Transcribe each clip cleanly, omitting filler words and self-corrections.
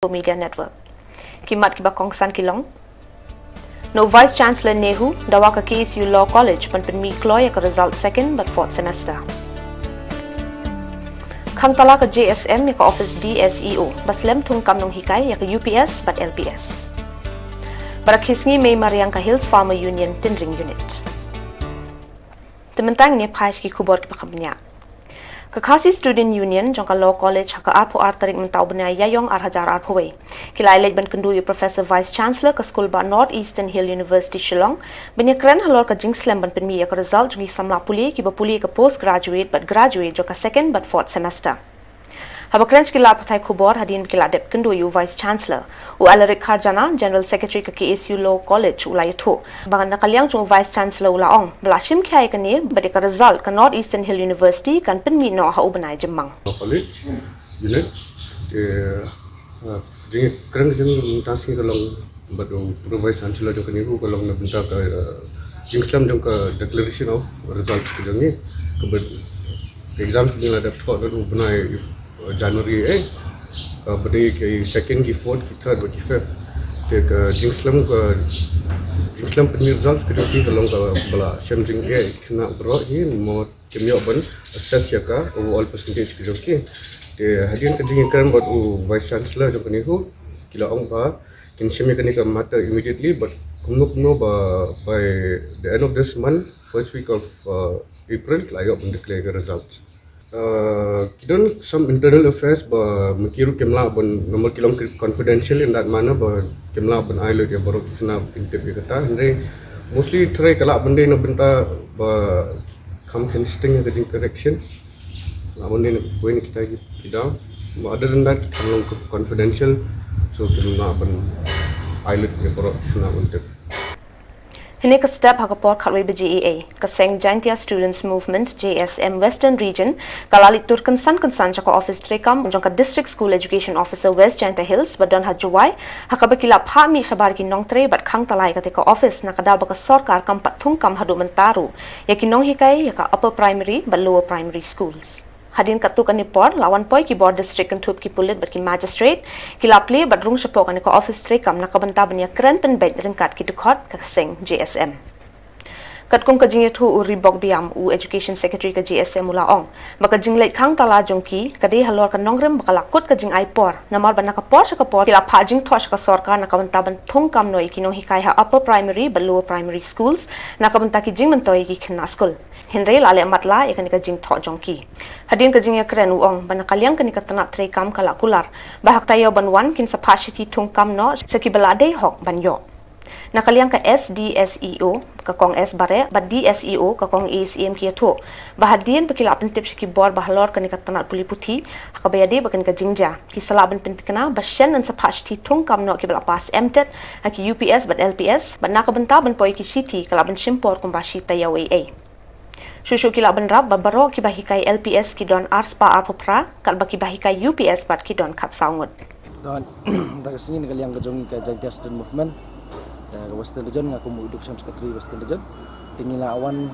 Media Network. Kimat kiba kongsan kilong. No Vice Chancellor Nehu dawa ka KSU Law College penmi kloy ka result second but fourth semester. Khang tala ka JSM ya ka office DSEO baslem thung kam nong hikay ya ka UPS but LPS. Barakhisngi may Mariang ka Hills Farmer Union Tindring Unit. Tementang ni phai ki khubor ki pakabnya. Kakasi Student Union jangka Law College haka arpo artarik mentau bena yayong arhajar arpowe. Kilai lej ban kendui Professor Vice Chancellor ke School ba North Eastern Hill University Shillong benya keren halor ka jingslam ban penmi ya ka result jungi samla puli ki ba puli ka postgraduate but graduate jangka second but fourth semester. Haba keren kila patai khubor hadin kila dep kendui Vice Chancellor u Alarik Kharjana General Secretary ke KSU Law College ulai tu bangan nakaliang jung Vice Chancellor ulaong belashim khyai ka ni bade ka result ka North Eastern Hill University kan penmi no ha ubanai jemang college unit jingi keren jeng tasking kalong badu Vice Chancellor jong kaniku kalong na benta ka jingslam jong ka declaration of results ke jongi ke exam ni la dap thot do banai January berdaya ke second, ke fourth, ke third, ke fifth. Ke jingslam penir result ke nanti kalau bala syam jing kena berok ni mau kemio ban assess ya ka overall percentage ke joki. Ke hadian ke jing kan buat Vice Chancellor jong ni hu kila ong ba kin syam ya ka matter immediately but kumno ba by the end of this month first week of April layak declare the results. Kidon some internal affairs ba makiru kemla ban nomor kilom confidential in that manner ba kemla ban ailo dia baru kena intip kata andre mostly try kala bende na benta ba come instinct ke jing correction bende point kita kita other than that kalong confidential so kemla ban ailo dia baru kena intip. Hini ka step hakapor khatwe BGEA ka Seng Jaintia Students Movement JSM Western Region kalalit turkan san jaka office trekam jangka District School Education Officer West Jaintia Hills badon hajuwai hakabakila phami sabar ki nong tre bat khang talai ka teka office nakada baka sarkar kam pathung kam hadu mentaru yakin nong hikai yaka upper primary but lower primary schools. Hadin katukan ni por lawan poi ki board district kentup ki pulit bat ki magistrate ki lapli bat rung sepok ani ko office trekam nakabenta banya keren pen bet ringkat ki dukot ka Seng JSM. Katkong ka jing thu uribok biam u education secretary ka JSM ulaong baka jing leit khang tala jongki kadi halor ka nongrem baka lakut ka jing aipor namar ban nakapor sa kapor kila pha jing thosh ka sarkar nakabenta ban thung kam noi ki no hikai ha upper primary but lower primary schools nakabenta ki jing mentoi ki khna school Henry lale matla ikan ka jing tho jongki hadin ka jing ya kren uong ban kaliang ka ni ka tanat tre kam kala kular bahak tayo ban wan kin sa phashiti thung kam no sa ki balade hok ban yo nakaliang ka SDSEO ka kong S bare ba DSEO ka kong ACM ki to bahadin pakila pentip ki bor bahlor ka ni ka tanat puli puthi hakabayade bakan ka jingja ki salaban pentikna bashen an sa phashti thung kam no ki bala pas MTET ki UPS but LPS ban nakabenta ban poi ki city kalaban shimpor kumbashi tayaw AA Shushu kila benrab babaro ki bahikai LPS ki don arspa apopra kal baki bahikai UPS bat ki don kat saungut. Dan daga sini kaliang kejongi ke Jaintia Student Movement ke Western Region ngaku mu education secretary Western Region tingila awan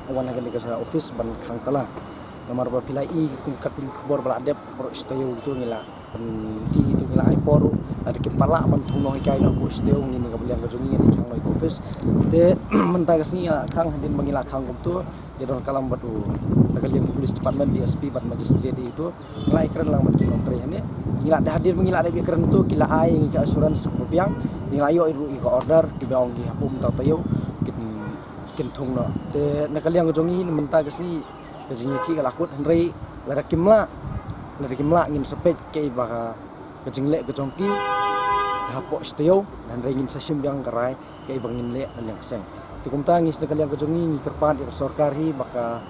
agan ke sa office ban khang tala nomor ba pilai ku katul khubor bala dep pro istayo itu ngila pen itu ngila ai poru ada kepala ban thunoi kai no ku istayo ngini ka kaliang kejongi ni khang noi office te menta kasini khang hadin mangila khang kum tu dia don kalam batu kalian police department DSP bat magistrate itu ngila ikran lang bat kinong tre ni ngila dah hadir mengila ada ikran tu kila ai ngi ka assurance rupiang ngila yo iru ka order ki baong ki hapum ta tayo kin thung no te nakaliang kejongi menta kasi kajingi ki kalakut henry la kimla ngin sepet ke baka kajingle kejongki hapo steo dan ringin sasim yang karai ke bangin le yang keseng tukum tangis nakaliang kejongi ngi kerpat ya sarkari baka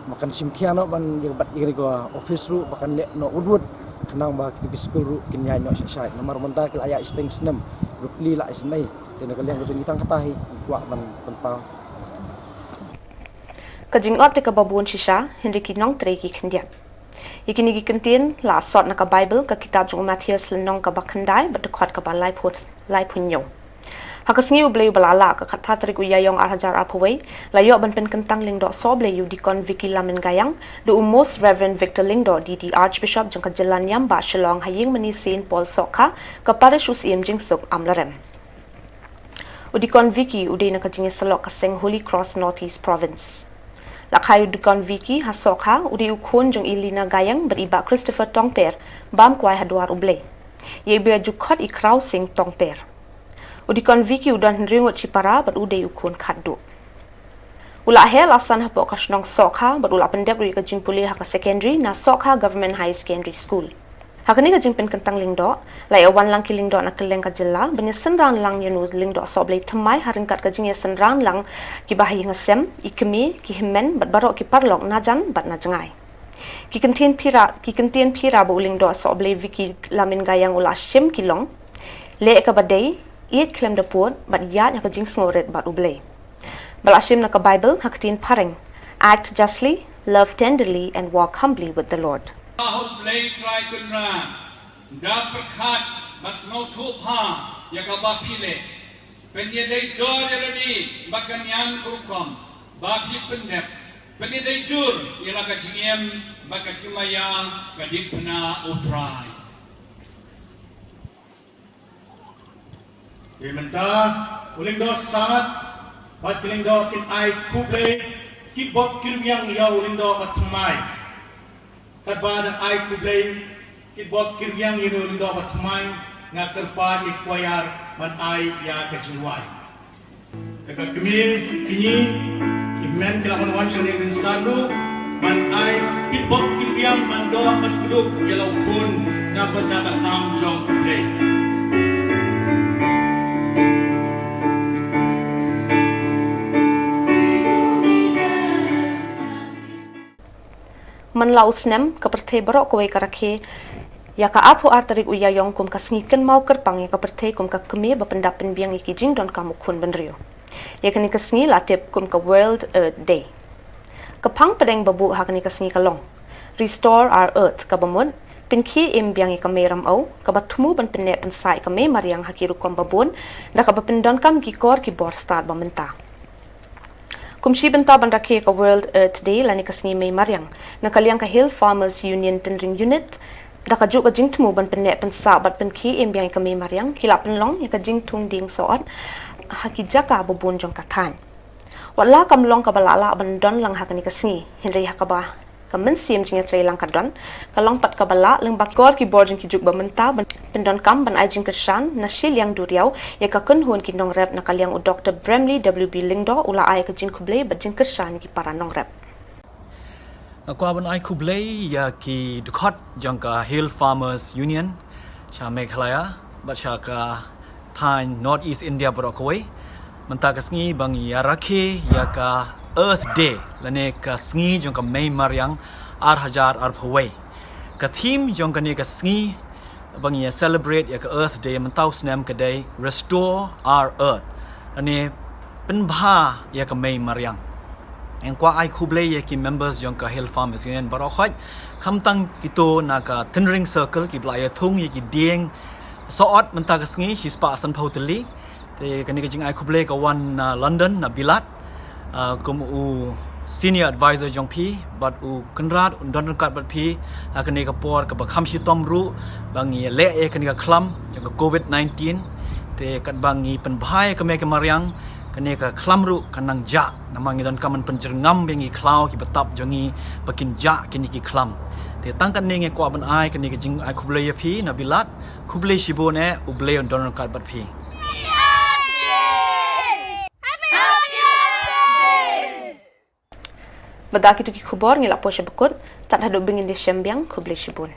makan simkiano ban yang bat igri ko office ru bakan le no udud kenang ba ki school ru kinyai no sai nomor menta kil aya steng snem rupli la isnai te nakaliang kejongi tang katahi kwa ban penpau Kajing ot ka babun shisha Henry ki nong tre ki khendiat ikini gi kentin la sot na ka Bible ka kitab jung Matthew nong ka bakhandai but khot ka ba lai phun yo Hakasngi ubleyu balala ka khat pratrik uyayong arhajar apaway, layo ban pen kentang lingdo sobleyu dikon Vicky Lamin Gayang, do Most Reverend Victor Lingdo DD Archbishop jangka Jalan Yamba Shillong haying mani Saint Paul Sokha ka parish usiem jingsuk amlarem. Udikon Vicky uday nakajingi salok kaseng Holy Cross Northeast Province. Lakhayu dikon Vicky ha Sokha uday ukon jang Ilina Gayang beriba Christopher Tongper bam kwai haduar ublay. Ye biya jukot ikraw sing Tongper. Udikon Vicky udan ringot cipara bat uday ukon kaddo. Ula hel asan hapo kasnong Sokha bat ula pendek ri kajing puli haka secondary na Sokha Government High Secondary School. Hakani kajing pen kentang lingdo, lai awan lang kilingdo na Khubor Na Ka Jylla, banya senrang lang yanu lingdo soblay temai haringkat kajing ya senrang lang ki bahayi ngasem, ikemi, ki himen bat barok ki parlok najan bat najangai. Ki kentien pira bu lingdo soblay Vicky Lamin Gayang ula shim kilong, le ka badai iet klem dapur bat yat haka jing sngoret bat ublay. Balashim na ka Bible hakatin pareng. Act justly, love tenderly, and walk humbly with the Lord. Ahut play try kunra. Da perkhat but no thup ha yakaba phile. Penye dei jor elani bakanyan kurukom. Ba phi penep. Penye dei jur ilaka jingem bakachimaya gadipna utrai. Dimenta ulingdo sangat bat kilingdo kin ai kuble kibot kirmiang ya ulingdo katmai kadbana ai kuble kibot kirmiang ya ulingdo katmai nga kerpa ikwayar man ai ya kajilwai kaka kini imen kilakon wan shane rin sanu man ai kibot kirmiang mando man kuduk yalaw kun nga badaka am jong kuble. Man laus nem ka perthe barok kawai karakhe ya ka apu artarik uyayong kum ka sniken mau kerpang ya ka perthe kum ka keme bapendap penbiang iki jing don kamu kun benrio ya kani ka sni latip kum ka World Earth Day ka pang pedeng babu ha kani ka sni ka long restore our earth ka bamud pinki imbiang ka meram au ka batmu ban penne pensai ka me mariang hakiru kom babun da ka bapendon kam ki kor ki bor start bamenta. Kumshi benta bandake ka World Earth Day lani kasni may mariang nakaliang ka Hill Farmers Union Penring Unit da ka juk ka jingtmu ban penne pensa bat penki imbiang ka may mariang hilap penlong ya ka jingtung ding soot hakijaka bubun jong katan wala kamlong ka balala bandon lang hakani kasni hinri hakaba ka mensim jinga tre lang ka don kalong pat ka bala lang bakor ki borjing ki juk ba menta pendon kam ban ajing kesan na Shillong duriau ya ka kunhun ki nong rep na kaliang u Dr. Bremley WB Lingdo ula ai ka jing kublay ba jing kesan ki para nong rep. Kwa ban ai kublay ya ki dukot jangka Hill Farmers Union cha Meghalaya ba cha ka Thai North East India brokoi menta ka sngi bang ya rakhe ya ka Earth Day lane ka sngi jangka May Mariang Arhajar Arphaway ka theme jangka ne ka sngi bang ya celebrate ya ka Earth Day mentau snam ka day restore our earth lane penbha ya ka May Mariang en kwa ai kublay ya ki members jangka Hill Farmers Union barokhaj khamtang kito na ka tendering circle ki blaya thung ya ki dieng soot menta ka sngi shi spa san photeli te kani ka jing ai kublay ka wan London na bilat kum u senior advisor jong pi but u kenrat undon kat bat pi kani ka por ka bakham shi tom ru bangi le e kani ka khlam jong ka COVID-19 te kat bangi penbhai ka me ka mariang kani ka khlam ru kanang ja namangi don kaman penjerngam bengi klau ki batap jongi pakin ja kini ki khlam te tangkan ne nge kwa ban ai kani ka jing ai kublay pi na bilat kublay shibone u ble undon kat bat pi. Badaki tu ki khubor ngila po siya bukod, tak hadok bingin di siyembiang kublay shibun.